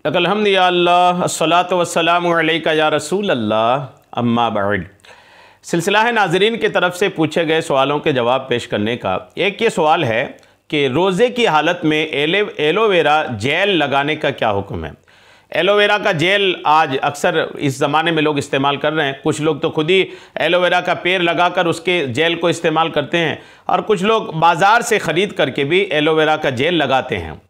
अल्हम्दुलिल्लाह अस्सलातु वस्सलामु अलैका या रसूल अल्लाह अम्मा बाद। सिलसिला है नाज़रीन की तरफ से पूछे गए सवालों के जवाब पेश करने का। एक ये सवाल है कि रोज़े की हालत में एलोवेरा जेल लगाने का क्या हुक्म है। एलोवेरा का जेल आज अक्सर इस ज़माने में लोग इस्तेमाल कर रहे हैं। कुछ लोग तो खुद ही एलोवेरा का पेड़ लगाकर उसके जेल को इस्तेमाल करते हैं और कुछ लोग बाज़ार से ख़रीद करके भी एलोवेरा का जेल लगाते हैं।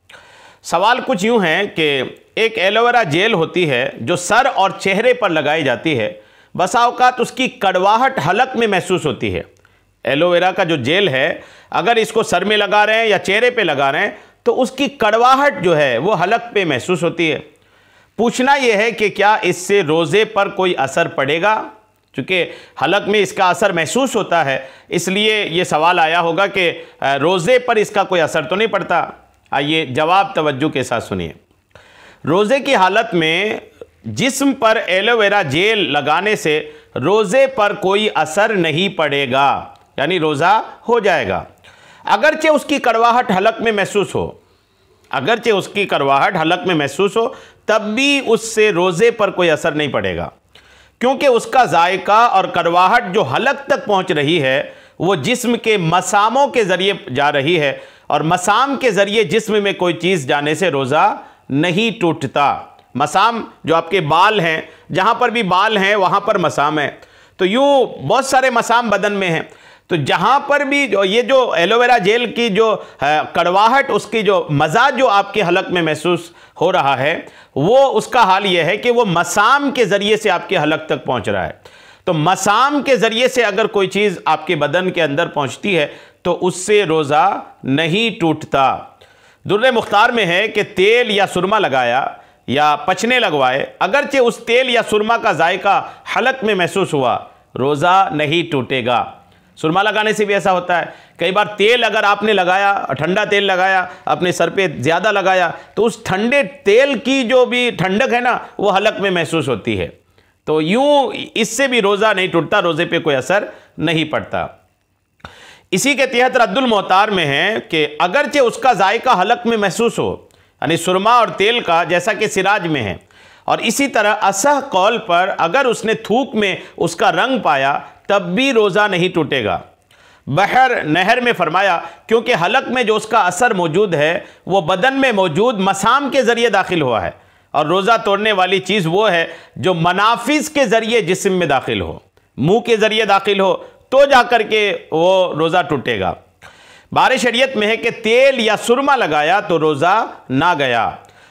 सवाल कुछ यूँ है कि एक एलोवेरा जेल होती है जो सर और चेहरे पर लगाई जाती है। बसा औकात उसकी कड़वाहट हलक में महसूस होती है। एलोवेरा का जो जेल है अगर इसको सर में लगा रहे हैं या चेहरे पे लगा रहे हैं तो उसकी कड़वाहट जो है वो हलक पे महसूस होती है। पूछना यह है कि क्या इससे रोज़े पर कोई असर पड़ेगा। चूँकि हलक में इसका असर महसूस होता है इसलिए ये सवाल आया होगा कि रोज़े पर इसका कोई असर तो नहीं पड़ता। आइए जवाब तवज्जो के साथ सुनिए। रोज़े की हालत में जिस्म पर एलोवेरा जेल लगाने से रोज़े पर कोई असर नहीं पड़ेगा, यानी रोज़ा हो जाएगा। अगरचे उसकी कड़वाहट हलक में महसूस हो, अगरचे उसकी कड़वाहट हलक में महसूस हो तब भी उससे रोज़े पर कोई असर नहीं पड़ेगा, क्योंकि उसका जायका और कड़वाहट जो हलक तक पहुंच रही है वो जिस्म के मसामों के ज़रिए जा रही है और मसाम के ज़रिए जिस्म में कोई चीज़ जाने से रोज़ा नहीं टूटता। मसाम जो आपके बाल हैं, जहाँ पर भी बाल हैं वहाँ पर मसाम है। तो यूँ बहुत सारे मसाम बदन में हैं। तो जहाँ पर भी ये जो एलोवेरा जेल की जो कड़वाहट, उसकी जो मज़ा जो आपके हलक में महसूस हो रहा है वो उसका हाल ये है कि वो मसाम के ज़रिए से आपके हलक तक पहुँच रहा है। तो मसाम के ज़रिए से अगर कोई चीज़ आपके बदन के अंदर पहुँचती है तो उससे रोज़ा नहीं टूटता। दुर्रे मुख्तार में है कि तेल या सुरमा लगाया या पचने लगवाए, अगरचे उस तेल या सुरमा का जायका हलक में महसूस हुआ, रोज़ा नहीं टूटेगा। सुरमा लगाने से भी ऐसा होता है। कई बार तेल अगर आपने लगाया, ठंडा तेल लगाया, अपने सर पे ज़्यादा लगाया तो उस ठंडे तेल की जो भी ठंडक है ना वो हलक में महसूस होती है। तो यूँ इससे भी रोज़ा नहीं टूटता, रोज़े पे कोई असर नहीं पड़ता। इसी के तहत रद्दुल मोहतार में है कि अगरचे उसका जायका हलक में महसूस हो, यानी सुरमा और तेल का, जैसा कि सिराज में है, और इसी तरह असह कौल पर अगर उसने थूक में उसका रंग पाया तब भी रोज़ा नहीं टूटेगा। बहर नहर में फरमाया क्योंकि हलक में जो उसका असर मौजूद है वो बदन में मौजूद मसाम के ज़रिए दाखिल हुआ है और रोज़ा तोड़ने वाली चीज़ वो है जो मनाफिज के ज़रिए जिस्म में दाखिल हो, मुँह के ज़रिए दाखिल हो तो जाकर के वो रोज़ा टूटेगा। बारे शरीयत में है कि तेल या सुरमा लगाया तो रोज़ा ना गया,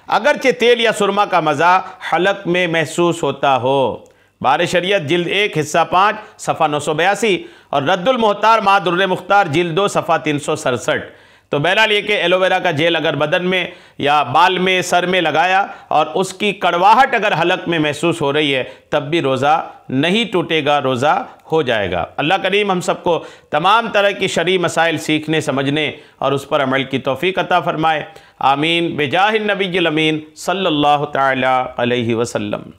अगरचे तेल या सुरमा का मज़ा हलक में महसूस होता हो। बारे शरीयत जिल्द 1 हिस्सा 5 सफ़ा 982 और रद्दुल मोहतार मा दुर्रे मुख्तार जिल्द 2 सफ़ा 367। तो बहरहाल ये कि एलोवेरा का जेल अगर बदन में या बाल में, सर में लगाया और उसकी कड़वाहट अगर हलक में महसूस हो रही है तब भी रोज़ा नहीं टूटेगा, रोज़ा हो जाएगा। अल्लाह करीम हम सबको तमाम तरह की शरई मसाइल सीखने, समझने और उस पर अमल की तौफीक अता फ़रमाए। आमीन बेजाहिन नबील अमीन सल्लल्लाहु तआला अलैहि वसल्लम।